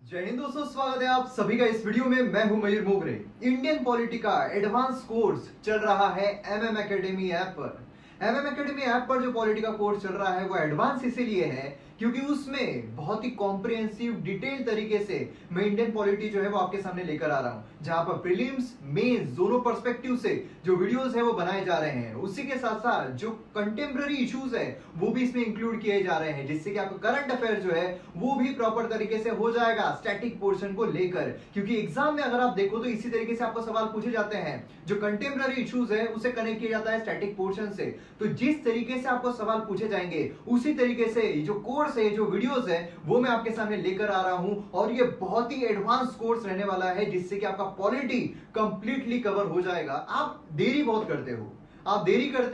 जय हिंद दोस्तों, स्वागत है आप सभी का इस वीडियो में। मैं हूं मयूर मोगरे। इंडियन पॉलिटी का एडवांस कोर्स चल रहा है एमएम एकेडमी ऐप पर। एमएम एकेडमी ऐप पर जो पॉलिटी का कोर्स चल रहा है वो एडवांस इसीलिए है क्योंकि उसमें बहुत ही कॉम्प्रिहेंसिव डिटेल तरीके से मैं इंडियन पॉलिटी जो है वो आपके सामने लेकर आ रहा हूं, जहां पर प्रीलिम्स मेंस दोनों पर्सपेक्टिव से जो वीडियोस है वो बनाए जा रहे हैं। उसी के साथ साथ जो कंटेम्पररी इश्यूज है वो भी इसमें इंक्लूड किए जा रहे हैं, जिससे कि आपका करंट अफेयर जो है वो भी प्रॉपर तरीके से हो जाएगा स्टैटिक पोर्शन को लेकर। क्योंकि एग्जाम में अगर आप देखो तो इसी तरीके से आपको सवाल पूछे जाते हैं, जो कंटेम्पररी इश्यूज है उसे कनेक्ट किया जाता है स्टैटिक पोर्शन से। तो जिस तरीके से आपको सवाल पूछे जाएंगे उसी तरीके से जो कोर्स है, जो वीडियोस है वो मैं आपके सामने लेकर आ रहा हूं, और ये बहुत ही एडवांस कोर्स रहने वाला है जिससे कि आपका पॉलिटी कंप्लीटली कवर हो जाएगा। आप देरी बहुत करते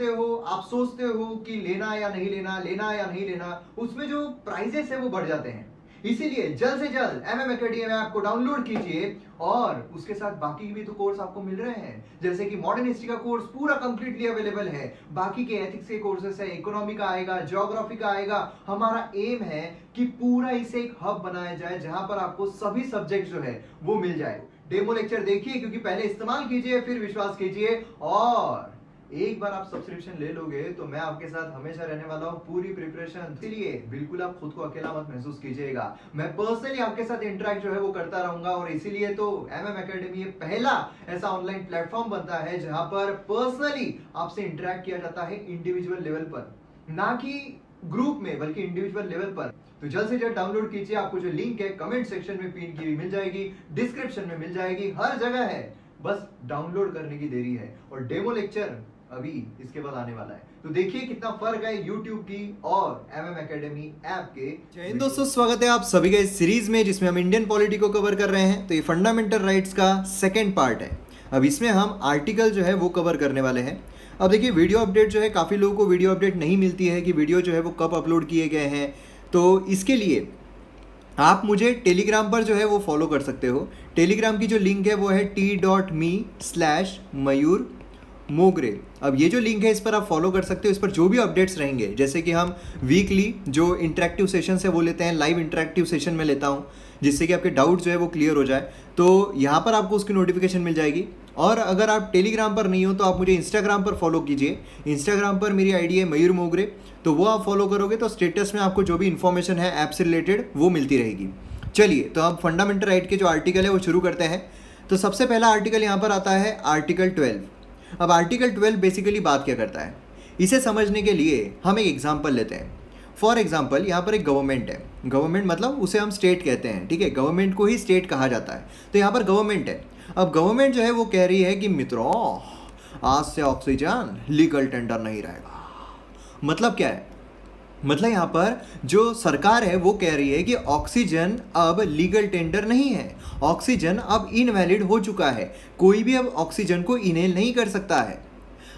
हो, आप सोचते हो कि लेना या नहीं लेना, लेना या नहीं लेना, उसमें जो प्राइजेस है वो बढ़ जाते हैं। इसीलिए जल्द से जल्द एमएम एकेडमी ऐप को डाउनलोड कीजिए, और उसके साथ बाकी भी तो कोर्स आपको मिल रहे हैं, जैसे कि मॉडर्न हिस्ट्री का कोर्स पूरा कंप्लीटली अवेलेबल है, बाकी के एथिक्स के कोर्सेस है, इकोनॉमी का आएगा, ज्योग्राफी का आएगा। हमारा एम है कि पूरा इसे एक हब बनाया जाए जहां पर आपको सभी सब्जेक्ट जो है वो मिल जाए। डेमो लेक्चर देखिए, क्योंकि पहले इस्तेमाल कीजिए फिर विश्वास कीजिए, और एक बार आप सब्सक्रिप्शन ले लोगे तो मैं आपके साथ हमेशा रहने वाला हूं, पूरी प्रिपरेशन। इसलिए बिल्कुल आप खुद को अकेला मत महसूस कीजिएगा, मैं पर्सनली आपके साथ इंटरेक्ट जो है वो करता रहूंगा। और इसीलिए तो एमएम एकेडमी पहला ऐसा ऑनलाइन प्लेटफॉर्म बनता है जहां पर पर्सनली आपसे इंटरेक्ट किया जाता है इंडिविजुअल लेवल पर, ना कि ग्रुप में बल्कि इंडिविजुअल लेवल पर। तो जल्द से जल्द डाउनलोड कीजिए। आपको जो लिंक है कमेंट सेक्शन में पिन की हुई मिल जाएगी, डिस्क्रिप्शन में मिल जाएगी, हर जगह है, बस डाउनलोड करने की देरी है। और डेमो लेक्चर अभी इसके बाद आने वाला है, तो देखिए कितना फर्क है YouTube की और एमएम एकेडमी ऐप के। जय हिंद दोस्तों, स्वागत है आप सभी का इस सीरीज में जिसमें हम इंडियन पॉलिटी को कवर कर रहे हैं। तो ये फंडामेंटल राइट्स का सेकंड पार्ट है। अब इसमें हम आर्टिकल जो है वो कवर करने वाले हैं। अब देखिए, वीडियो अपडेट जो है, काफ़ी लोगों को वीडियो अपडेट नहीं मिलती है कि वीडियो जो है वो कब अपलोड किए गए हैं। तो इसके लिए आप मुझे टेलीग्राम पर जो है वो फॉलो कर सकते हो। टेलीग्राम की जो लिंक है वो है t.me/मयूर-मोगरे। अब ये जो लिंक है इस पर आप फॉलो कर सकते हो। इस पर जो भी अपडेट्स रहेंगे, जैसे कि हम वीकली जो इंटरेक्टिव सेशन है वो लेते हैं, लाइव इंटरेक्टिव सेशन में लेता हूँ, जिससे कि आपके डाउट जो है वो क्लियर हो जाए। तो यहाँ पर आपको उसकी नोटिफिकेशन मिल जाएगी। और अगर आप टेलीग्राम पर नहीं हो तो आप मुझे इंस्टाग्राम पर फॉलो कीजिए। इंस्टाग्राम पर मेरी आईडी है मयूर मोगरे, तो वो आप फॉलो करोगे तो स्टेटस में आपको जो भी इन्फॉर्मेशन है ऐप से रिलेटेड वो मिलती रहेगी। चलिए, तो हम फंडामेंटल राइट के जो आर्टिकल है वो शुरू करते हैं। तो सबसे पहला आर्टिकल यहाँ पर आता है आर्टिकल 12। अब आर्टिकल 12 बेसिकली बात क्या करता है, इसे समझने के लिए हम एक एग्जाम्पल लेते हैं। फॉर एग्जाम्पल, यहाँ पर एक गवर्नमेंट है। गवर्नमेंट मतलब उसे हम स्टेट कहते हैं, ठीक है, गवर्नमेंट को ही स्टेट कहा जाता है। तो यहाँ पर गवर्नमेंट है। अब गवर्नमेंट जो है वो कह रही है कि मित्रों, आज से ऑक्सीजन लीगल टेंडर नहीं रहेगा। मतलब क्या है, मतलब यहाँ पर जो सरकार है वो कह रही है कि ऑक्सीजन अब लीगल टेंडर नहीं है, ऑक्सीजन अब इनवैलिड हो चुका है, कोई भी अब ऑक्सीजन को इनहेल नहीं कर सकता है।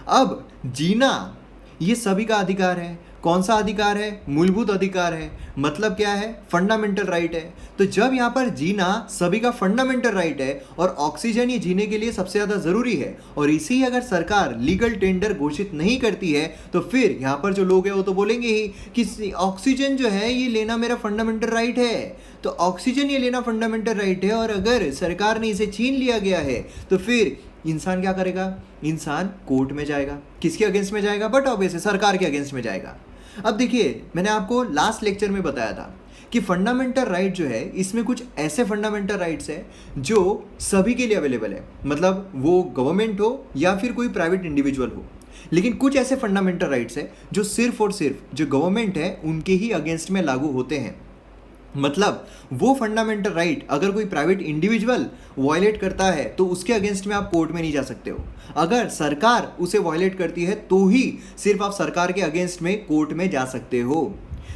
अब जीना ये सभी का अधिकार है। कौन सा अधिकार है? मूलभूत अधिकार है। मतलब क्या है? फंडामेंटल राइट है। तो जब यहाँ पर जीना सभी का फंडामेंटल राइट है और ऑक्सीजन ये जीने के लिए सबसे ज़्यादा ज़रूरी है, और इसी अगर सरकार लीगल टेंडर घोषित नहीं करती है तो फिर यहाँ पर जो लोग हैं वो तो बोलेंगे ही कि ऑक्सीजन जो है ये लेना मेरा फंडामेंटल राइट है। तो ऑक्सीजन ये लेना फंडामेंटल राइट है, और अगर सरकार ने इसे छीन लिया गया है तो फिर इंसान क्या करेगा? इंसान कोर्ट में जाएगा। किसके अगेंस्ट में जाएगा? बट ऑब्वियसली सरकार के अगेंस्ट में जाएगा। अब देखिए, मैंने आपको लास्ट लेक्चर में बताया था कि फंडामेंटल राइट जो है इसमें कुछ ऐसे फंडामेंटल राइट्स हैं जो सभी के लिए अवेलेबल है, मतलब वो गवर्नमेंट हो या फिर कोई प्राइवेट इंडिविजुअल हो। लेकिन कुछ ऐसे फंडामेंटल राइट्स हैं जो सिर्फ और सिर्फ जो गवर्नमेंट है उनके ही अगेंस्ट में लागू होते हैं। मतलब वो फंडामेंटल राइट अगर कोई प्राइवेट इंडिविजुअल वायलेट करता है तो उसके अगेंस्ट में आप कोर्ट में नहीं जा सकते हो। अगर सरकार उसे वायलेट करती है तो ही सिर्फ आप सरकार के अगेंस्ट में कोर्ट में जा सकते हो।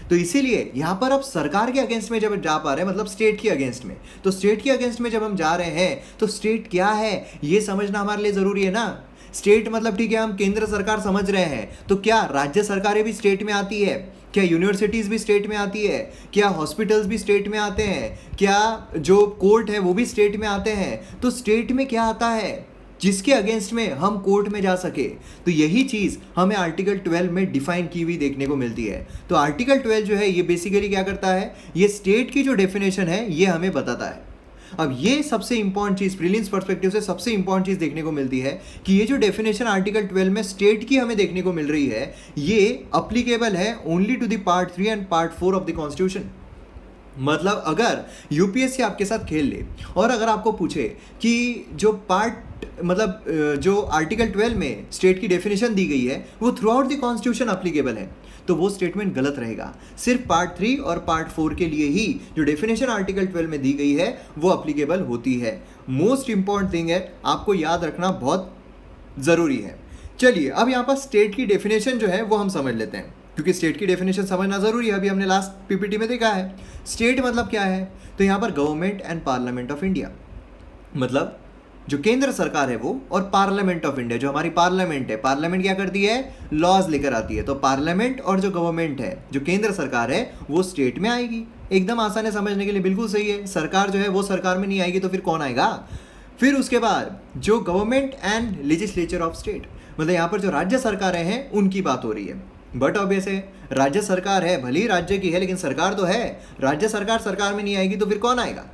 तो इसीलिए यहाँ पर आप सरकार के अगेंस्ट में जब जा पा रहे हैं, मतलब स्टेट के अगेंस्ट में, तो स्टेट के अगेंस्ट में जब हम जा रहे हैं तो स्टेट क्या है ये समझना हमारे लिए ज़रूरी है ना। स्टेट मतलब ठीक है, हम केंद्र सरकार समझ रहे हैं, तो क्या राज्य सरकारें भी स्टेट में आती है? क्या यूनिवर्सिटीज़ भी स्टेट में आती है? क्या हॉस्पिटल्स भी स्टेट में आते हैं? क्या जो कोर्ट है वो भी स्टेट में आते हैं? तो स्टेट में क्या आता है? जिसके अगेंस्ट में हम कोर्ट में जा सके। तो यही चीज़ हमें आर्टिकल 12 में डिफाइन की हुई देखने को मिलती है। तो आर्टिकल 12 जो है ये बेसिकली क्या करता है, ये स्टेट की जो डेफिनेशन है ये हमें बताता है। अब ये सबसे इंपॉर्टेंट चीज़ प्रीलिम्स पर्सपेक्टिव से सबसे इंपॉर्टेंट चीज़ देखने को मिलती है कि ये जो डेफिनेशन आर्टिकल 12 में स्टेट की हमें देखने को मिल रही है, ये अप्लीकेबल है only to the part 3 and part 4 of the constitution. मतलब अगर यूपीएससी आपके साथ खेल ले और अगर आपको पूछे कि जो जो आर्टिकल 12 में स्टेट की डेफिनेशन दी गई है वो through out the constitution applicable है, तो वो स्टेटमेंट गलत रहेगा। सिर्फ पार्ट 3 और पार्ट 4 के लिए ही जो डेफिनेशन आर्टिकल 12 में दी गई है वो अप्लीकेबल होती है। मोस्ट इंपॉर्टेंट थिंग है, आपको याद रखना बहुत ज़रूरी है। चलिए अब यहाँ पर स्टेट की डेफिनेशन जो है वो हम समझ लेते हैं, क्योंकि स्टेट की डेफिनेशन समझना ज़रूरी है। अभी हमने लास्ट पीपीटी में देखा है स्टेट मतलब क्या है। तो यहाँ पर government and parliament of India, मतलब जो केंद्र सरकार है वो, और पार्लियामेंट ऑफ इंडिया जो हमारी पार्लियामेंट है। पार्लियामेंट क्या करती है, लॉज लेकर आती है। तो पार्लियामेंट और जो गवर्नमेंट है, जो केंद्र सरकार है, वो स्टेट में आएगी। एकदम आसान है समझने के लिए, बिल्कुल सही है। सरकार जो है वो सरकार में नहीं आएगी तो फिर कौन आएगा। फिर उसके बाद जो government and legislature of state, मतलब यहाँ पर जो राज्य सरकारें हैं उनकी बात हो रही है। बट ऑब्वियस है राज्य सरकार है, भले ही राज्य की है लेकिन सरकार तो है। राज्य सरकार सरकार में नहीं आएगी तो फिर कौन आएगा।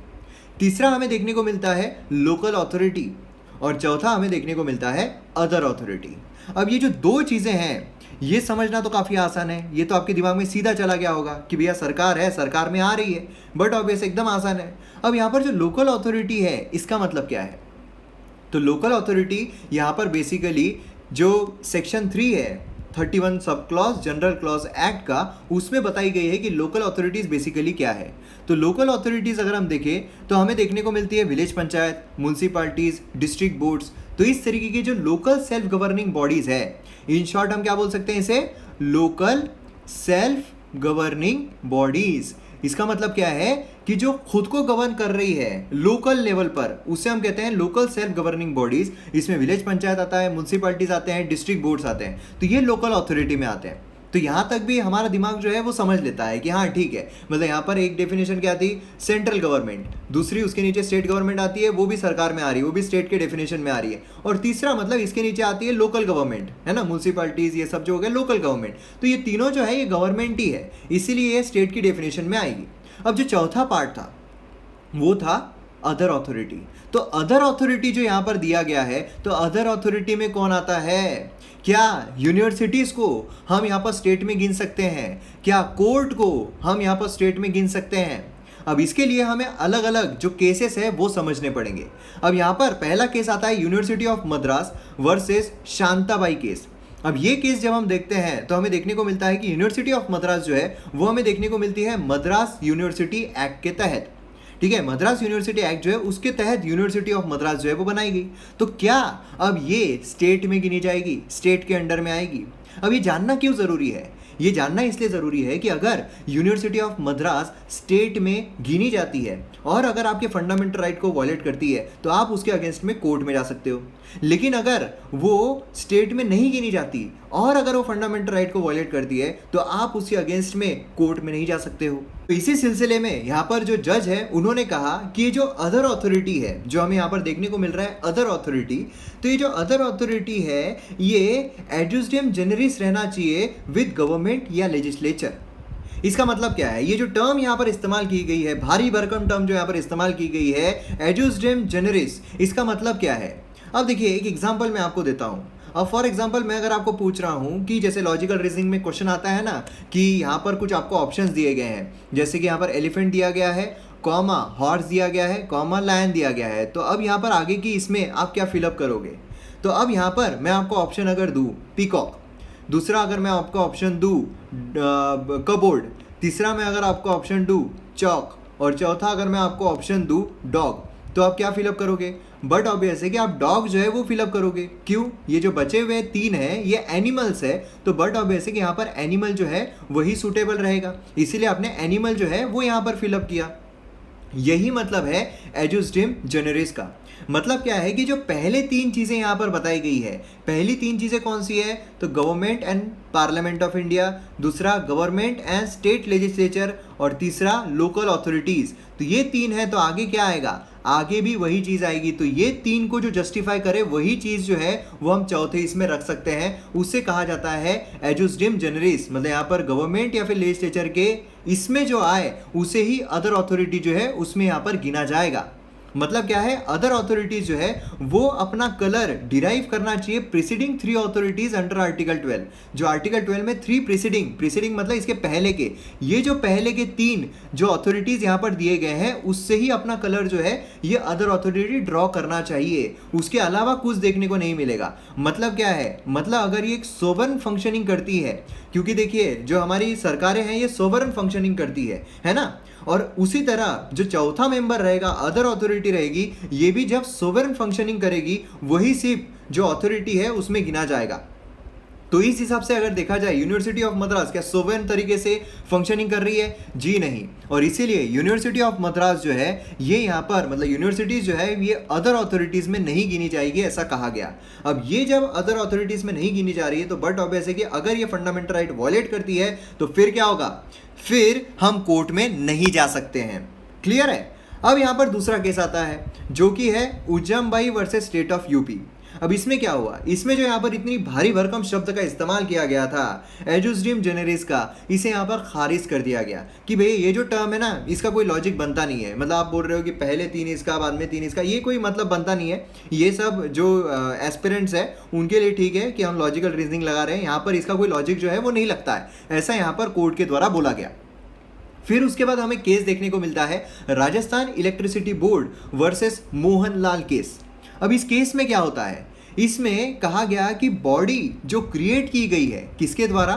तीसरा हमें देखने को मिलता है लोकल अथॉरिटी, और चौथा हमें देखने को मिलता है अदर अथॉरिटी। अब ये जो दो चीज़ें हैं ये समझना तो काफ़ी आसान है, ये तो आपके दिमाग में सीधा चला गया होगा कि भैया सरकार है, सरकार में आ रही है। बट ऑब्वियस एकदम आसान है। अब यहाँ पर जो लोकल अथॉरिटी है इसका मतलब क्या है, तो लोकल अथॉरिटी यहाँ पर बेसिकली जो सेक्शन 3 है 31 sub clause general clause act का, उसमें बताई गई है कि लोकल अथॉरिटीज़ बेसिकली क्या है। तो लोकल अथॉरिटीज़ अगर हम देखें तो हमें देखने को मिलती है village panchayat, municipalities, district boards. तो इस तरीके की जो लोकल सेल्फ गवर्निंग बॉडीज़ है, इन शॉर्ट हम क्या बोल सकते हैं इसे, लोकल सेल्फ गवर्निंग बॉडीज़। इसका मतलब क्या है कि जो खुद को गवर्न कर रही है लोकल लेवल पर, उसे हम कहते हैं लोकल सेल्फ गवर्निंग बॉडीज। इसमें विलेज पंचायत आता है, म्यूनसिपालिटीज आते हैं, डिस्ट्रिक्ट बोर्ड्स आते हैं, तो ये लोकल अथॉरिटी में आते हैं। तो यहाँ तक भी हमारा दिमाग जो है वो समझ लेता है कि हाँ ठीक है। मतलब यहाँ पर एक डेफिनेशन क्या थी, सेंट्रल गवर्नमेंट, दूसरी उसके नीचे स्टेट गवर्नमेंट आती है, वो भी सरकार में आ रही है, वो भी स्टेट के डेफिनेशन में आ रही है। और तीसरा मतलब इसके नीचे आती है लोकल गवर्नमेंट, है ना, म्यूनसिपालिटीज, ये सब जो हो गया लोकल गवर्नमेंट। तो ये तीनों जो है ये गवर्नमेंट ही है, इसीलिए ये स्टेट की डेफिनेशन में आएगी। अब जो चौथा पार्ट था वो था अदर अथॉरिटी। तो अदर अथॉरिटी जो यहाँ पर दिया गया है, तो अदर अथॉरिटी में कौन आता है, क्या यूनिवर्सिटीज़ को हम यहाँ पर स्टेट में गिन सकते हैं, क्या कोर्ट को हम यहाँ पर स्टेट में गिन सकते हैं। अब इसके लिए हमें अलग अलग जो केसेस है वो समझने पड़ेंगे। अब यहाँ पर पहला केस आता है university of Madras versus Shantabai case. अब ये केस जब हम देखते हैं तो हमें देखने को मिलता है कि यूनिवर्सिटी ऑफ मद्रास जो है वो हमें देखने को मिलती है मद्रास यूनिवर्सिटी एक्ट के तहत। ठीक है, मद्रास यूनिवर्सिटी एक्ट जो है उसके तहत यूनिवर्सिटी ऑफ मद्रास जो है वो बनाई गई। तो क्या अब ये स्टेट में गिनी जाएगी, स्टेट के अंडर में आएगी। अब ये जानना क्यों ज़रूरी है, ये जानना इसलिए ज़रूरी है कि अगर यूनिवर्सिटी ऑफ मद्रास स्टेट में गिनी जाती है और अगर आपके फंडामेंटल राइट को वॉयलेट करती है तो आप उसके अगेंस्ट में कोर्ट में जा सकते हो। लेकिन अगर वो स्टेट में नहीं गिनी जाती और अगर वो फंडामेंटल राइट को वॉयलेट करती है तो आप उसके अगेंस्ट में कोर्ट में नहीं जा सकते हो। तो इसी सिलसिले में यहाँ पर जो जज है उन्होंने कहा कि ये जो अदर अथॉरिटी है जो हमें यहाँ पर देखने को मिल रहा है अदर अथॉरिटी, तो ये जो अदर अथॉरिटी है ये एडजुडियम जेनरिस रहना चाहिए विद गवर्नमेंट या लेजिस्लेचर। इसका मतलब क्या है, ये जो टर्म यहाँ पर इस्तेमाल की गई है, भारी भरकम टर्म जो यहाँ पर इस्तेमाल की गई है एडजुडियम जेनरिस, इसका मतलब क्या है। अब देखिए एक एग्जांपल मैं आपको देता हूँ। अब फॉर एग्जांपल मैं अगर आपको पूछ रहा हूँ कि जैसे लॉजिकल रीजनिंग में क्वेश्चन आता है ना कि यहाँ पर कुछ आपको ऑप्शंस दिए गए हैं, जैसे कि यहाँ पर एलिफेंट दिया गया है, कॉमा हॉर्स दिया गया है, कॉमा लायन दिया गया है। तो अब यहाँ पर आगे की इसमें आप क्या फिलअप करोगे। तो अब यहाँ पर मैं आपको ऑप्शन अगर दूँ पीकॉक, दूसरा अगर मैं आपको ऑप्शन दूँ कबोर्ड, तीसरा मैं अगर आपको ऑप्शन दूँ चौक, और चौथा अगर मैं आपको ऑप्शन दूँ डॉग, तो आप क्या फिलअप करोगे। बट ऑब्वियस है कि आप डॉग जो है वो फिलअप करोगे। क्यों, ये जो बचे हुए 3 हैं ये एनिमल्स है, तो बट ऑब्वियस है कि यहाँ पर एनिमल जो है वही सूटेबल रहेगा, इसीलिए आपने एनिमल जो है वो यहाँ पर फिलअप किया। यही मतलब है एडजुडियम जेनरिस का। मतलब क्या है कि जो पहले 3 चीज़ें यहाँ पर बताई गई है, पहली 3 चीज़ें कौन सी है, तो government and parliament of India, दूसरा गवर्नमेंट एंड स्टेट लेजिस्लेचर, और तीसरा लोकल अथॉरिटीज। तो ये 3 है, तो आगे क्या आएगा, आगे भी वही चीज आएगी। तो ये 3 को जो जस्टिफाई करे वही चीज जो है वो हम चौथे इसमें रख सकते हैं। उससे कहा जाता है एजुस्डिम जनरिस, मतलब यहाँ पर गवर्नमेंट या फिर लेजिस्लेचर के इसमें जो आए उसे ही अदर अथॉरिटी जो है उसमें यहाँ पर गिना जाएगा। मतलब क्या है, अदर अथॉरिटीज जो है वो अपना कलर डिराइव करना चाहिए प्रीसीडिंग 3 अथॉरिटीज अंडर आर्टिकल 12। जो आर्टिकल 12 में 3 प्रीसीडिंग मतलब इसके पहले के, ये जो पहले के 3 जो अथॉरिटीज यहाँ पर दिए गए हैं उससे ही अपना कलर जो है ये अदर अथॉरिटी ड्रॉ करना चाहिए, उसके अलावा कुछ देखने को नहीं मिलेगा। मतलब क्या है, मतलब अगर ये एक सोवरन फंक्शनिंग करती है, क्योंकि देखिए जो हमारी सरकारें हैं ये सोवरन फंक्शनिंग करती है ना, और उसी तरह जो चौथा मेंबर रहेगा अदर अथॉरिटी रहेगी, ये भी जब सोवरन फंक्शनिंग करेगी वही सिर्फ जो अथॉरिटी है उसमें गिना जाएगा। तो इस हिसाब से अगर देखा जाए यूनिवर्सिटी ऑफ मद्रास क्या सोवरन तरीके से फंक्शनिंग कर रही है? जी नहीं। और इसीलिए यूनिवर्सिटी ऑफ मद्रास जो है ये यहाँ पर मतलब यूनिवर्सिटीज जो है ये अदर अथॉरिटीज में नहीं गिनी जाएगी, ऐसा कहा गया। अब ये जब अदर अथॉरिटीज में नहीं गिनी जा रही है तो बट ऑब्वियस है कि अगर ये फंडामेंटल राइट वॉलेट करती है तो फिर क्या होगा, फिर हम कोर्ट में नहीं जा सकते हैं। क्लियर है? अब यहाँ पर दूसरा केस आता है जो कि है उजमबाई वर्सेस स्टेट ऑफ यूपी। अब इसमें क्या हुआ, इसमें जो यहाँ पर इतनी भारी भरकम शब्द का इस्तेमाल किया गया था एजुस्डिम जेनेरिस का, इसे यहाँ पर खारिज कर दिया गया कि भाई ये जो टर्म है ना इसका कोई लॉजिक बनता नहीं है। मतलब आप बोल रहे हो कि पहले 3 इसका बाद में 3 इसका, ये कोई मतलब बनता नहीं है। ये सब जो एस्पिरेंट्स है उनके लिए ठीक है कि हम लॉजिकल रीजनिंग लगा रहे हैं, यहाँ पर इसका कोई लॉजिक जो है वो नहीं लगता है, ऐसा यहाँ पर कोर्ट के द्वारा बोला गया। फिर उसके बाद हमें केस देखने को मिलता है Rajasthan electricity board versus Mohanlal case. अब इस केस में क्या होता है, इसमें कहा गया कि बॉडी जो क्रिएट की गई है किसके द्वारा,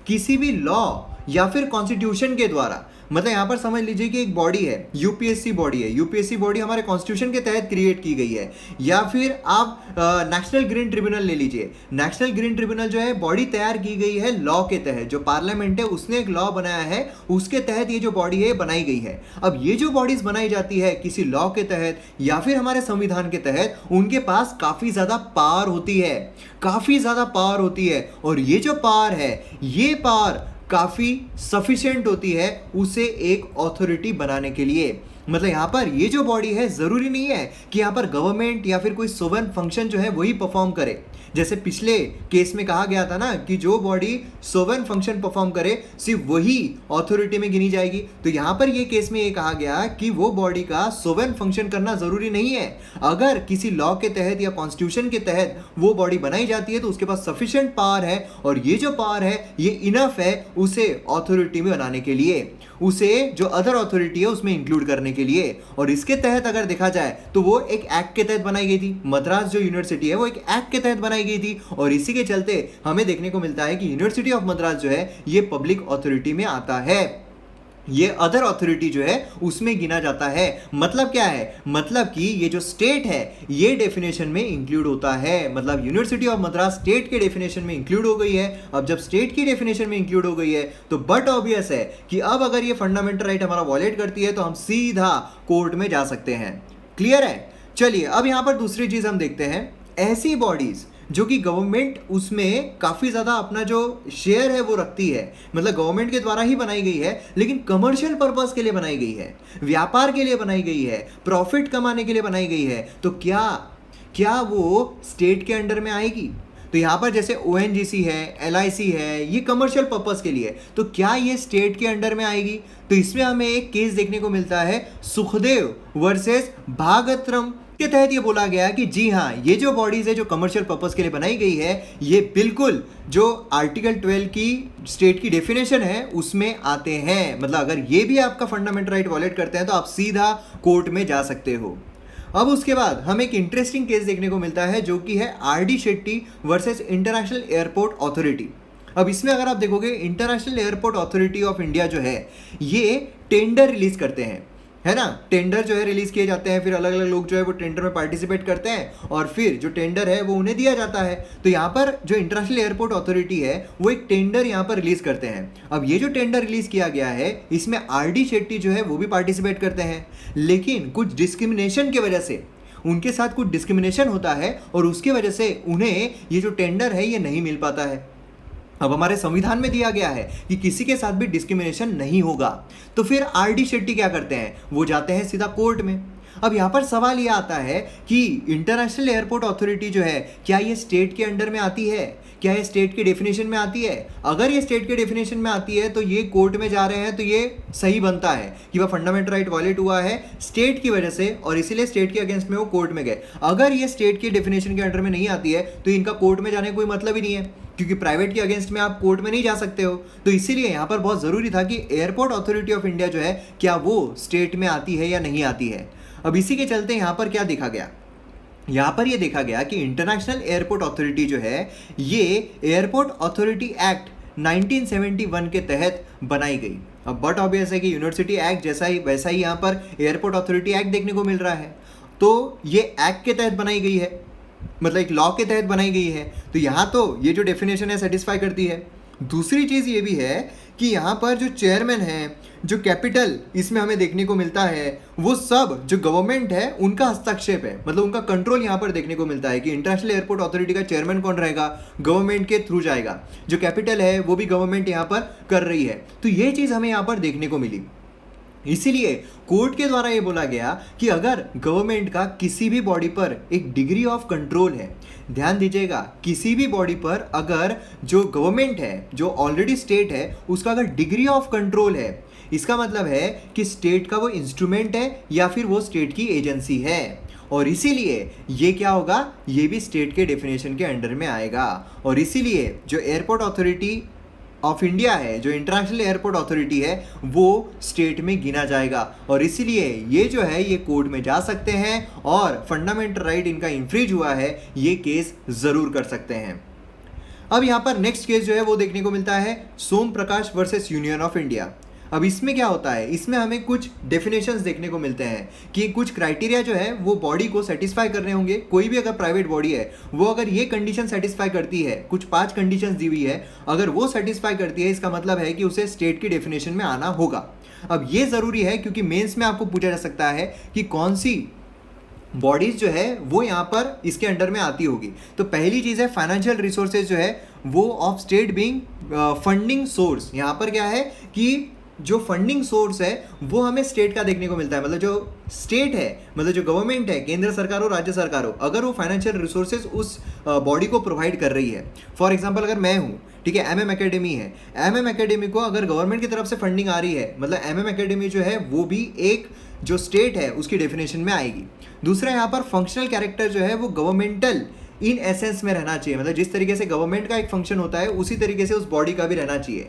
किसी भी लॉ या फिर कॉन्स्टिट्यूशन के द्वारा। मतलब यहाँ पर समझ लीजिए कि एक बॉडी है, यूपीएससी बॉडी है, यूपीएससी बॉडी हमारे कॉन्स्टिट्यूशन के तहत क्रिएट की गई है। या फिर आप नेशनल ग्रीन ट्रिब्यूनल ले लीजिए, नेशनल ग्रीन ट्रिब्यूनल जो है बॉडी तैयार की गई है लॉ के तहत, जो पार्लियामेंट है उसने एक लॉ बनाया है उसके तहत ये जो बॉडी है बनाई गई है। अब ये जो बॉडीज बनाई जाती है किसी लॉ के तहत या फिर हमारे संविधान के तहत, उनके पास काफी ज्यादा पावर होती है, काफी ज्यादा पावर होती है। और ये जो पावर है ये पावर काफी सफिशिएंट होती है उसे एक अथॉरिटी बनाने के लिए। मतलब यहाँ पर ये जो बॉडी है जरूरी नहीं है कि यहाँ पर गवर्नमेंट या फिर कोई सोवरन फंक्शन जो है वही परफॉर्म करे। जैसे पिछले केस में कहा गया था ना कि जो बॉडी सोवरन फंक्शन परफॉर्म करे सिर्फ वही अथॉरिटी में गिनी जाएगी। तो यहाँ पर ये केस में ये कहा गया कि वो बॉडी का सोवरन फंक्शन करना जरूरी नहीं है। अगर किसी लॉ के तहत या कॉन्स्टिट्यूशन के तहत वो बॉडी बनाई जाती है तो उसके पास सफिशिएंट पावर है, और ये जो पावर है ये इनफ है उसे अथॉरिटी में बनाने के लिए, उसे जो अदर अथॉरिटी है उसमें इंक्लूड करने के लिए। और इसके तहत अगर देखा जाए तो वो एक एक्ट के तहत बनाई गई थी। मद्रास जो यूनिवर्सिटी है वो एक एक्ट के तहत बनाई गई थी, और इसी के चलते हमें देखने को मिलता है कि यूनिवर्सिटी ऑफ मद्रास जो है ये पब्लिक अथॉरिटी में आता है, ये अदर अथॉरिटी जो है उसमें गिना जाता है। मतलब क्या है, मतलब कि ये जो स्टेट है ये डेफिनेशन में इंक्लूड होता है। मतलब यूनिवर्सिटी ऑफ मद्रास स्टेट के डेफिनेशन में इंक्लूड हो गई है। अब जब स्टेट की डेफिनेशन में इंक्लूड हो गई है तो बट ऑब्वियस है कि अब अगर ये फंडामेंटल राइट हमारा वॉलेट करती है तो हम सीधा कोर्ट में जा सकते हैं। क्लियर है? चलिए अब यहां पर दूसरी चीज हम देखते हैं, ऐसी बॉडीज जो कि गवर्नमेंट उसमें काफ़ी ज़्यादा अपना जो शेयर है वो रखती है, मतलब गवर्नमेंट के द्वारा ही बनाई गई है लेकिन कमर्शियल पर्पस के लिए बनाई गई है, व्यापार के लिए बनाई गई है, प्रॉफिट कमाने के लिए बनाई गई है, तो क्या वो स्टेट के अंडर में आएगी? तो यहाँ पर जैसे ONGC है, LIC है, ये कमर्शियल पर्पस के लिए, तो क्या ये स्टेट के अंडर में आएगी? तो इसमें हमें एक केस देखने को मिलता है सुखदेव वर्सेस भागत्रम के तहत ये बोला गया कि जी हाँ, ये जो बॉडीज है जो कमर्शियल पर्पस के लिए बनाई गई है ये बिल्कुल जो आर्टिकल 12 की स्टेट की डेफिनेशन है उसमें आते हैं। मतलब अगर ये भी आपका फंडामेंटल राइट वॉलेट करते हैं तो आप सीधा कोर्ट में जा सकते हो। अब उसके बाद हमें एक इंटरेस्टिंग केस देखने को मिलता है जो कि है RD Shetty versus international airport authority. अब इसमें अगर आप देखोगे international airport authority of India जो है ये टेंडर रिलीज करते हैं, है ना, टेंडर जो है रिलीज किए जाते हैं, फिर अलग अलग लोग जो है वो टेंडर में पार्टिसिपेट करते हैं और फिर जो टेंडर है वो उन्हें दिया जाता है। तो यहाँ पर जो इंटरनेशनल एयरपोर्ट अथॉरिटी है वो एक टेंडर यहाँ पर रिलीज करते हैं। अब ये जो टेंडर रिलीज किया गया है इसमें RD शेट्टी जो है वो भी पार्टिसिपेट करते हैं, लेकिन कुछ डिस्क्रिमिनेशन की वजह से उनके साथ कुछ डिस्क्रिमिनेशन होता है और उसकी वजह से उन्हें ये जो टेंडर है ये नहीं मिल पाता है। अब हमारे संविधान में दिया गया है कि किसी के साथ भी डिस्क्रिमिनेशन नहीं होगा। तो फिर आरडी शेट्टी क्या करते हैं, वो जाते हैं सीधा कोर्ट में। अब यहाँ पर सवाल ये आता है कि इंटरनेशनल एयरपोर्ट अथॉरिटी जो है, क्या ये स्टेट के अंडर में आती है, क्या ये स्टेट के डेफिनेशन में आती है? अगर ये स्टेट के डेफिनेशन में आती है तो ये कोर्ट में जा रहे हैं, तो ये सही बनता है कि वह फंडामेंटल राइट वायलेट हुआ है स्टेट की वजह से, और इसीलिए स्टेट के अगेंस्ट में वो कोर्ट में गए। अगर ये स्टेट के डेफिनेशन के अंडर में नहीं आती है तो इनका कोर्ट में जाने का कोई मतलब ही नहीं है, क्योंकि प्राइवेट के अगेंस्ट में आप कोर्ट में नहीं जा सकते हो। तो इसीलिए यहाँ पर बहुत ज़रूरी था कि एयरपोर्ट अथॉरिटी ऑफ इंडिया जो है, क्या वो स्टेट में आती है या नहीं आती है। अब इसी के चलते यहाँ पर क्या देखा गया, यहाँ पर ये देखा गया कि इंटरनेशनल एयरपोर्ट अथॉरिटी जो है, ये एयरपोर्ट अथॉरिटी एक्ट 1971 के तहत बनाई गई। अब बट ऑब्वियस है कि यूनिवर्सिटी एक्ट जैसा ही वैसा ही यहाँ पर एयरपोर्ट अथॉरिटी एक्ट देखने को मिल रहा है। तो ये एक्ट के तहत बनाई गई है, मतलब एक लॉ के तहत बनाई गई है, तो यहाँ तो ये जो डेफिनेशन है सेटिस्फाई करती है। दूसरी चीज़ ये भी है कि यहाँ पर जो चेयरमैन है, जो कैपिटल इसमें हमें देखने को मिलता है, वो सब जो गवर्नमेंट है उनका हस्तक्षेप है, मतलब उनका कंट्रोल यहाँ पर देखने को मिलता है कि इंटरनेशनल एयरपोर्ट अथॉरिटी का चेयरमैन कौन रहेगा, गवर्नमेंट के थ्रू जाएगा, जो कैपिटल है वो भी गवर्नमेंट यहाँ पर कर रही है। तो ये चीज़ हमें यहाँ पर देखने को मिली। इसीलिए कोर्ट के द्वारा ये बोला गया कि अगर गवर्नमेंट का किसी भी बॉडी पर एक डिग्री ऑफ कंट्रोल है, ध्यान दीजिएगा, किसी भी बॉडी पर अगर जो गवर्नमेंट है, जो ऑलरेडी स्टेट है, उसका अगर डिग्री ऑफ कंट्रोल है, इसका मतलब है कि स्टेट का वो इंस्ट्रूमेंट है या फिर वो स्टेट की एजेंसी है, और इसीलिए ये क्या होगा, ये भी स्टेट के डेफिनेशन के अंडर में आएगा। और इसीलिए जो एयरपोर्ट अथॉरिटी ऑफ इंडिया है, जो इंटरनेशनल एयरपोर्ट अथॉरिटी है, वो स्टेट में गिना जाएगा, और इसीलिए ये जो है ये कोर्ट में जा सकते हैं और फंडामेंटल राइट इनका इन्फ्रिज हुआ है, ये केस ज़रूर कर सकते हैं। अब यहाँ पर नेक्स्ट केस जो है वो देखने को मिलता है सोम Prakash versus Union of India. अब इसमें क्या होता है, इसमें हमें कुछ डेफिनेशंस देखने को मिलते हैं कि कुछ क्राइटेरिया जो है वो बॉडी को सेटिस्फाई करने होंगे। कोई भी अगर प्राइवेट बॉडी है, वो अगर ये कंडीशन सेटिस्फाई करती है, कुछ 5 कंडीशंस दी हुई है, अगर वो सेटिस्फाई करती है, इसका मतलब है कि उसे स्टेट की डेफिनेशन में आना होगा। अब ये ज़रूरी है क्योंकि मेंस में आपको पूछा जा सकता है कि कौन सी बॉडीज जो है वो यहाँ पर इसके अंडर में आती होगी। तो पहली चीज़ है फाइनेंशियल रिसोर्सेज जो है वो of state being funding source. यहाँ पर क्या है कि जो फंडिंग सोर्स है वो हमें स्टेट का देखने को मिलता है, मतलब जो स्टेट है, मतलब जो गवर्नमेंट है, केंद्र सरकार हो, राज्य सरकार हो, अगर वो फाइनेंशियल रिसोर्सेज उस बॉडी को प्रोवाइड कर रही है। फॉर एग्जांपल अगर मैं हूँ, ठीक है, एमएम एकेडमी है, एमएम एकेडमी को अगर गवर्नमेंट की तरफ से फंडिंग आ रही है, मतलब एमएम एकेडमी जो है वो भी एक जो स्टेट है उसकी डेफिनेशन में आएगी। दूसरा यहाँ पर फंक्शनल कैरेक्टर जो है वो गवर्नमेंटल इन एसेंस में रहना चाहिए, मतलब जिस तरीके से गवर्नमेंट का एक फंक्शन होता है उसी तरीके से उस बॉडी का भी रहना चाहिए।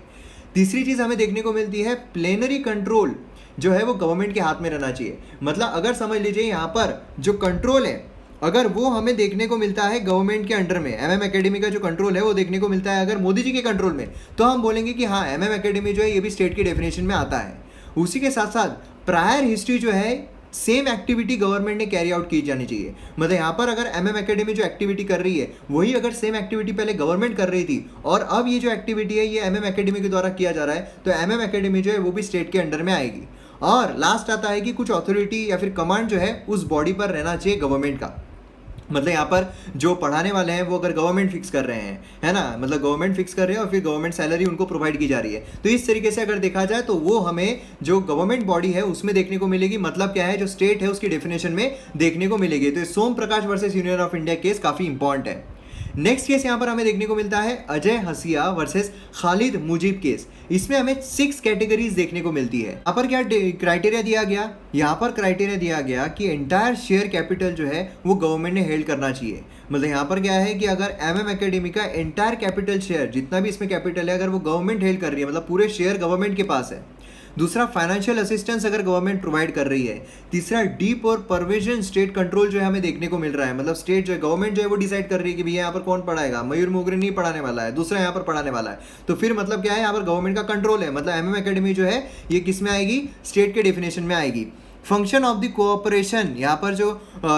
तीसरी चीज़ हमें देखने को मिलती है प्लेनरी कंट्रोल जो है वो गवर्नमेंट के हाथ में रहना चाहिए, मतलब अगर समझ लीजिए यहाँ पर जो कंट्रोल है अगर वो हमें देखने को मिलता है गवर्नमेंट के अंडर में, एमएम एकेडमी का जो कंट्रोल है वो देखने को मिलता है अगर मोदी जी के कंट्रोल में, तो हम बोलेंगे कि हाँ एमएम एकेडमी जो है ये भी स्टेट की डेफिनेशन में आता है। उसी के साथ साथ प्रायर हिस्ट्री जो है सेम एक्टिविटी गवर्नमेंट ने कैरी आउट की जानी चाहिए, मतलब यहाँ पर अगर एमएम एकेडमी जो एक्टिविटी कर रही है वही अगर सेम एक्टिविटी पहले गवर्नमेंट कर रही थी और अब ये जो एक्टिविटी है ये एमएम एकेडमी के द्वारा किया जा रहा है, तो एमएम एकेडमी जो है वो भी स्टेट के अंडर में आएगी। और लास्ट आता है कि कुछ अथॉरिटी या फिर कमांड जो है उस बॉडी पर रहना चाहिए गवर्नमेंट का, मतलब यहाँ पर जो पढ़ाने वाले हैं वो अगर गवर्नमेंट फिक्स कर रहे हैं, है ना, मतलब गवर्नमेंट फिक्स कर रहे हैं और फिर गवर्नमेंट सैलरी उनको प्रोवाइड की जा रही है, तो इस तरीके से अगर देखा जाए तो वो हमें जो गवर्नमेंट बॉडी है उसमें देखने को मिलेगी, मतलब क्या है जो स्टेट है उसकी डेफिनेशन में देखने को मिलेगी। तो Som Prakash versus Union of India case काफ़ी इंपॉर्टेंट है। नेक्स्ट केस यहाँ पर हमें देखने को मिलता है अजय हसिया वर्सेस खालिद मुजीब केस। इसमें हमें 6 कैटेगरीज देखने को मिलती है। यहाँ पर क्या क्राइटेरिया दिया गया, यहाँ पर क्राइटेरिया दिया गया कि एंटायर शेयर कैपिटल जो है वो गवर्नमेंट ने हेल्ड करना चाहिए, मतलब यहाँ पर क्या है कि अगर एमएम एकेडमी का एंटायर कैपिटल शेयर जितना भी इसमें कैपिटल है अगर वो गवर्नमेंट हेल्ड कर रही है, मतलब पूरे शेयर गवर्नमेंट के पास है। दूसरा फाइनेंशियल असिस्टेंस अगर गवर्नमेंट प्रोवाइड कर रही है। तीसरा डीप और परविजन स्टेट कंट्रोल जो है हमें देखने को मिल रहा है, मतलब स्टेट जो है गवर्नमेंट जो है वो डिसाइड कर रही है कि भैया यहाँ पर कौन पढ़ाएगा, मयूर मोगरे नहीं पढ़ाने वाला है, दूसरा यहाँ पर पढ़ाने वाला है, तो फिर मतलब क्या है यहाँ पर गवर्नमेंट का कंट्रोल है, मतलब एमएम एकेडमी जो है ये किस में आएगी, स्टेट के डेफिनेशन में आएगी। फंक्शन ऑफ द कोऑपरेशन, यहाँ पर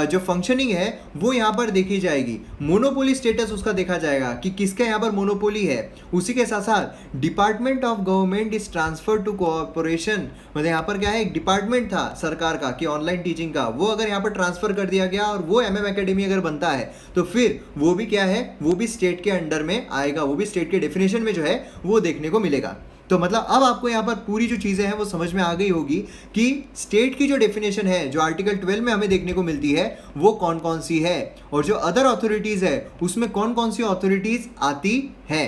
जो फंक्शनिंग है वो यहाँ पर देखी जाएगी। मोनोपोली स्टेटस उसका देखा जाएगा कि किसका यहाँ पर मोनोपोली है। उसी के साथ साथ department of government is transfer to cooperation, मतलब यहाँ पर क्या है, एक डिपार्टमेंट था सरकार का कि ऑनलाइन टीचिंग का, वो अगर यहाँ पर ट्रांसफर कर दिया गया और वो एमएम एकेडमी अगर बनता है तो फिर वो भी क्या है, वो भी स्टेट के अंडर में आएगा, वो भी स्टेट के डेफिनेशन में जो है वो देखने को मिलेगा। तो मतलब अब आपको यहाँ पर पूरी जो चीज़ें हैं वो समझ में आ गई होगी कि स्टेट की जो डेफिनेशन है जो आर्टिकल 12 में हमें देखने को मिलती है वो कौन कौन सी है, और जो अदर अथॉरिटीज़ है उसमें कौन कौन सी अथॉरिटीज़ आती है।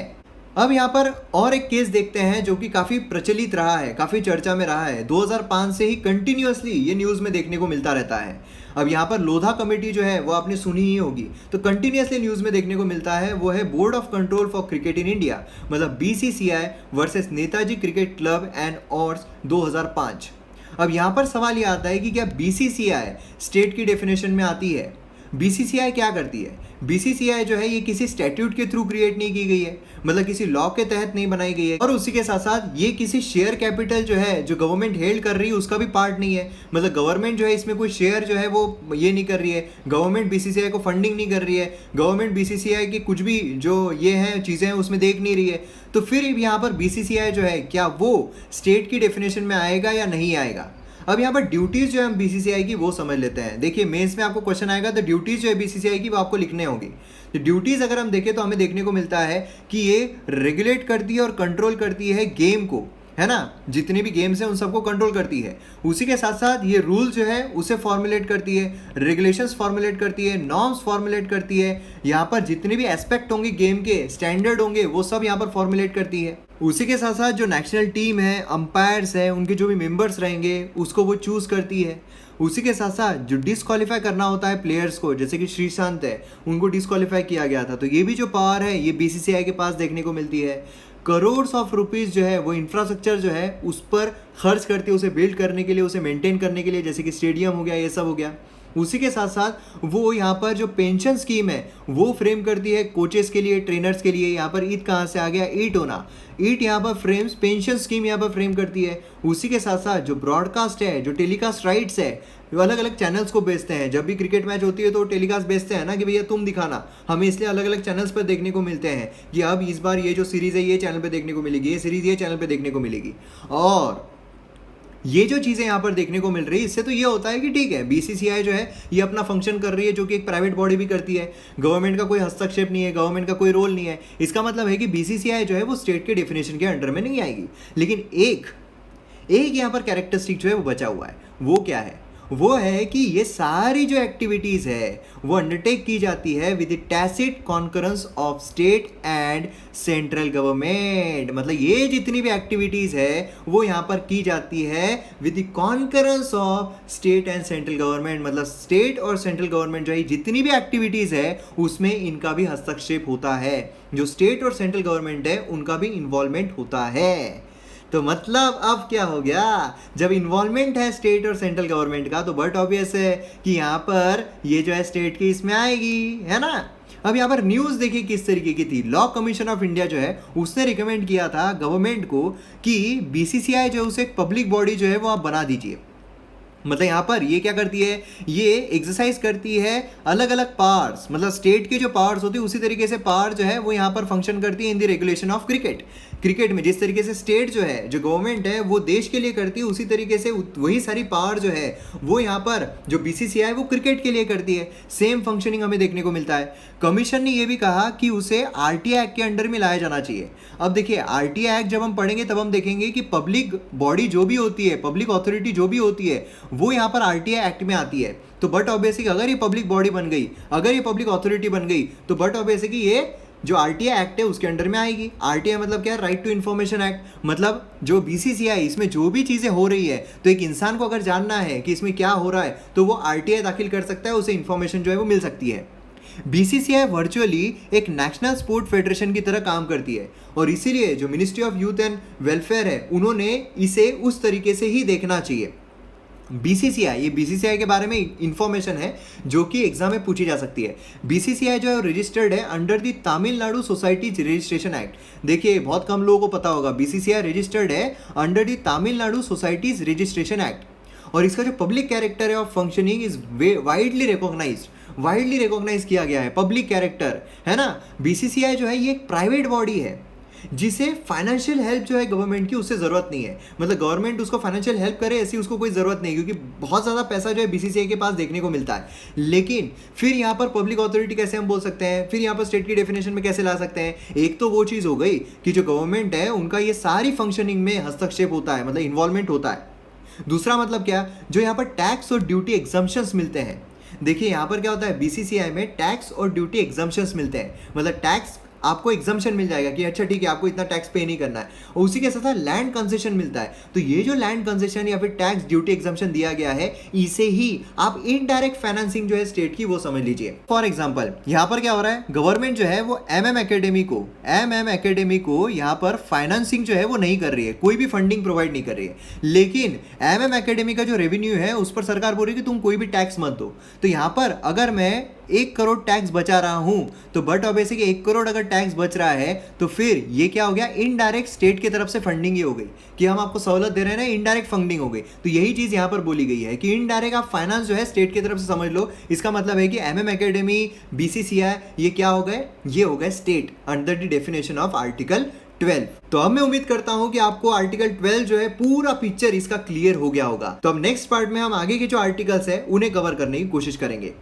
अब यहाँ पर और एक केस देखते हैं जो कि काफ़ी प्रचलित रहा है, काफ़ी चर्चा में रहा है, 2005 से ही कंटिन्यूअसली ये न्यूज़ में देखने को मिलता रहता है। अब यहाँ पर लोधा कमेटी जो है वो आपने सुनी ही होगी, तो कंटिन्यूअसली न्यूज़ में देखने को मिलता है, वो है Board of Control for Cricket in India, मतलब BCCI versus Netaji Cricket Club and ors 2005। अब यहाँ पर सवाल ये आता है कि क्या BCCI स्टेट की डेफिनेशन में आती है? BCCI क्या करती है? BCCI जो है ये किसी स्टैट्यूट के थ्रू क्रिएट नहीं की गई है, मतलब किसी लॉ के तहत नहीं बनाई गई है, और उसी के साथ साथ ये किसी शेयर कैपिटल जो है जो गवर्नमेंट हेल्ड कर रही है उसका भी पार्ट नहीं है, मतलब गवर्नमेंट जो है इसमें कोई शेयर जो है वो ये नहीं कर रही है, गवर्नमेंट BCCI को फंडिंग नहीं कर रही है, गवर्नमेंट BCCI की कुछ भी जो ये हैं चीज़ें हैं उसमें देख नहीं रही है। तो फिर यहाँ पर BCCI जो है क्या वो स्टेट की डेफिनेशन में आएगा या नहीं आएगा? अब यहाँ पर ड्यूटीज़ जो है हम BCCI की वो समझ लेते हैं। देखिए मेंस में आपको क्वेश्चन आएगा तो ड्यूटीज़ जो है BCCI की वो आपको लिखने होंगी। तो ड्यूटीज़ अगर हम देखें तो हमें देखने को मिलता है कि ये रेगुलेट करती है और कंट्रोल करती है गेम को, है ना, जितने भी गेम्स हैं उन सबको कंट्रोल करती है। उसी के साथ साथ ये रूल जो है उसे फॉर्मुलेट करती है, रेगुलेशंस फॉर्मुलेट करती है, नॉर्म्स फॉर्मुलेट करती है, यहाँ पर जितने भी एस्पेक्ट होंगे गेम के, स्टैंडर्ड होंगे, वो सब यहाँ पर फॉर्मुलेट करती है। उसी के साथ साथ जो नेशनल टीम है, अंपायर्स है, उनके जो भी मेंबर्स रहेंगे उसको वो चूज़ करती है। उसी के साथ साथ जो डिस्क्वालीफाई करना होता है प्लेयर्स को, जैसे कि श्रीशांत है, उनको डिस्क्वालीफाई किया गया था, तो ये भी जो पावर है ये BCCI के पास देखने को मिलती है। करोड्स ऑफ रुपीज़ जो है वो इंफ्रास्ट्रक्चर जो है उस पर खर्च करती है, उसे बिल्ड करने के लिए, उसे मेंटेन करने के लिए, जैसे कि स्टेडियम हो गया, ये सब हो गया। उसी के साथ साथ वो यहाँ पर जो पेंशन स्कीम है वो फ्रेम करती है कोचेस के लिए, ट्रेनर्स के लिए। यहाँ पर ईट कहाँ से आ गया? ईट होना, ईट यहाँ पर फ्रेम्स पेंशन स्कीम यहाँ पर फ्रेम करती है। उसी के साथ साथ जो ब्रॉडकास्ट है, जो टेलीकास्ट राइट्स है, वो अलग अलग चैनल्स को बेचते हैं। जब भी क्रिकेट मैच होती है तो टेलीकास्ट बेचते हैं ना कि भैया तुम दिखाना, हमें इसलिए अलग अलग चैनल्स पर देखने को मिलते हैं कि अब इस बार ये जो सीरीज़ है ये चैनल पे देखने को मिलेगी, ये सीरीज़ ये चैनल पे देखने को मिलेगी। और ये जो चीज़ें यहाँ पर देखने को मिल रही है, इससे तो ये होता है कि ठीक है BCCI जो है ये अपना फंक्शन कर रही है, जो कि एक प्राइवेट बॉडी भी करती है, गवर्नमेंट का कोई हस्तक्षेप नहीं है, गवर्नमेंट का कोई रोल नहीं है। इसका मतलब है कि BCCI जो है वो स्टेट के डेफिनेशन के अंडर में नहीं आएगी। लेकिन एक यहाँ पर कैरेक्टरिस्टिक जो है वो बचा हुआ है, वो क्या है? वो है कि ये सारी जो एक्टिविटीज़ है वो अंडरटेक की जाती है with the tacit concurrence of state and central government. मतलब ये जितनी भी एक्टिविटीज़ है वो यहाँ पर की जाती है with the concurrence of state and central government. मतलब स्टेट और सेंट्रल गवर्नमेंट जो है जितनी भी एक्टिविटीज़ है उसमें इनका भी हस्तक्षेप होता है, जो स्टेट और सेंट्रल गवर्नमेंट है उनका भी इन्वॉल्वमेंट होता है। तो मतलब अब क्या हो गया, जब इन्वॉल्वमेंट है स्टेट और सेंट्रल गवर्नमेंट का तो बट ऑब्वियस है कि यहाँ पर ये जो है स्टेट की इसमें आएगी, है ना। अब यहाँ पर न्यूज़ देखिए किस तरीके की थी। लॉ कमीशन ऑफ इंडिया जो है उसने रिकमेंड किया था गवर्नमेंट को कि BCCI जो है उसे एक पब्लिक बॉडी जो है वो आप बना दीजिए। मतलब यहाँ पर ये क्या करती है, ये एक्सरसाइज करती है अलग अलग पावर्स, मतलब स्टेट के जो पावर्स होती है उसी तरीके से पावर जो है वो यहाँ पर फंक्शन करती है in the regulation of cricket. Cricket में जिस तरीके से स्टेट जो है, जो गवर्नमेंट है वो देश के लिए करती है, उसी तरीके से वही सारी पावर जो है वो यहाँ पर जो BCCI है वो क्रिकेट के लिए करती है। सेम फंक्शनिंग हमें देखने को मिलता है। कमीशन ने ये भी कहा कि उसे RTI एक्ट के अंडर में लाया जाना चाहिए। अब देखिए RTI एक्ट जब हम पढ़ेंगे तब हम देखेंगे कि पब्लिक बॉडी जो भी होती है, पब्लिक अथॉरिटी जो भी होती है वो यहाँ पर RTI एक्ट में आती है। तो बट ऑब्वियसली अगर ये पब्लिक बॉडी बन गई, अगर ये पब्लिक अथॉरिटी बन गई तो बट ऑब्वियसली ये जो RTI एक्ट है उसके अंडर में आएगी। RTI मतलब क्या है? Right to information act. मतलब जो BCCI इसमें जो भी चीज़ें हो रही है तो एक इंसान को अगर जानना है कि इसमें क्या हो रहा है तो वो RTI दाखिल कर सकता है, उसे इन्फॉर्मेशन जो है वो मिल सकती है। BCCI वर्चुअली एक नेशनल स्पोर्ट फेडरेशन की तरह काम करती है और इसीलिए जो ministry of youth and welfare है उन्होंने इसे उस तरीके से ही देखना चाहिए। BCCI, ये BCCI के बारे में इंफॉर्मेशन है जो कि एग्जाम में पूछी जा सकती है। BCCI जो है रजिस्टर्ड है under the Tamil Nadu societies registration act. देखिए बहुत कम लोगों को पता होगा BCCI रजिस्टर्ड है under the Tamil Nadu societies registration act. और इसका जो पब्लिक कैरेक्टर है of functioning is widely recognise किया गया है। पब्लिक कैरेक्टर है ना, बीसीसीआई जो है ये एक प्राइवेट बॉडी है जिसे फाइनेंशियल हेल्प जो है गवर्नमेंट की उससे ज़रूरत नहीं है, मतलब गवर्नमेंट उसको फाइनेंशियल हेल्प करे ऐसी उसको कोई ज़रूरत नहीं, क्योंकि बहुत ज़्यादा पैसा जो है बीसीसीआई के पास देखने को मिलता है। लेकिन फिर यहाँ पर पब्लिक अथॉरिटी कैसे हम बोल सकते हैं, फिर यहाँ पर स्टेट की डेफिनेशन में कैसे ला सकते हैं। एक तो वो चीज़ हो गई कि जो गवर्नमेंट है उनका ये सारी फंक्शनिंग में हस्तक्षेप होता है, मतलब इन्वॉल्वमेंट होता है। दूसरा मतलब क्या, जो यहाँ पर टैक्स और ड्यूटी एग्जम्पशंस मिलते हैं। देखिए यहाँ पर क्या होता है, बीसीसीआई में टैक्स और ड्यूटी एग्जम्पशंस मिलते हैं, मतलब टैक्स आपको एग्जम्पशन मिल जाएगा कि अच्छा ठीक है आपको इतना टैक्स पे नहीं करना है, और उसी के साथ साथ लैंड कंसेशन मिलता है। तो ये जो लैंड कंसेशन या फिर टैक्स ड्यूटी एग्जम्पशन दिया गया है, इसे ही आप इनडायरेक्ट फाइनेंसिंग जो है स्टेट की वो समझ लीजिए। फॉर एग्जांपल यहाँ पर क्या हो रहा है, गवर्नमेंट जो है वो एमएम एकेडमी को यहाँ पर फाइनेंसिंग जो है वो नहीं कर रही है, कोई भी फंडिंग प्रोवाइड नहीं कर रही है। लेकिन एमएम एकेडमी का जो रेवेन्यू है उस पर सरकार बोल रही है कि तुम कोई भी टैक्स मत दो। तो यहाँ पर अगर मैं 1 करोड़ टैक्स बचा रहा हूं, तो बट ऑब्वियसली 1 करोड़ अगर टैक्स बच रहा है तो फिर ये क्या हो गया, इनडायरेक्ट स्टेट की तरफ से फंडिंग ही हो गई कि हम आपको सहूलत दे रहे हैं ना, इनडायरेक्ट फंडिंग हो गई। तो यही चीज यहां पर बोली गई है कि इनडायरेक्ट आप फाइनेंस जो है स्टेट की तरफ से समझ लो। इसका मतलब है कि एमएम एकेडमी, बीसीसीआई ये क्या हो गए, ये हो गए state under the definition of article 12। तो अब मैं उम्मीद करता हूं कि आपको आर्टिकल 12 जो है पूरा पिक्चर इसका क्लियर हो गया होगा। तो अब नेक्स्ट पार्ट में हम आगे के जो आर्टिकल्स है उन्हें कवर करने की कोशिश करेंगे।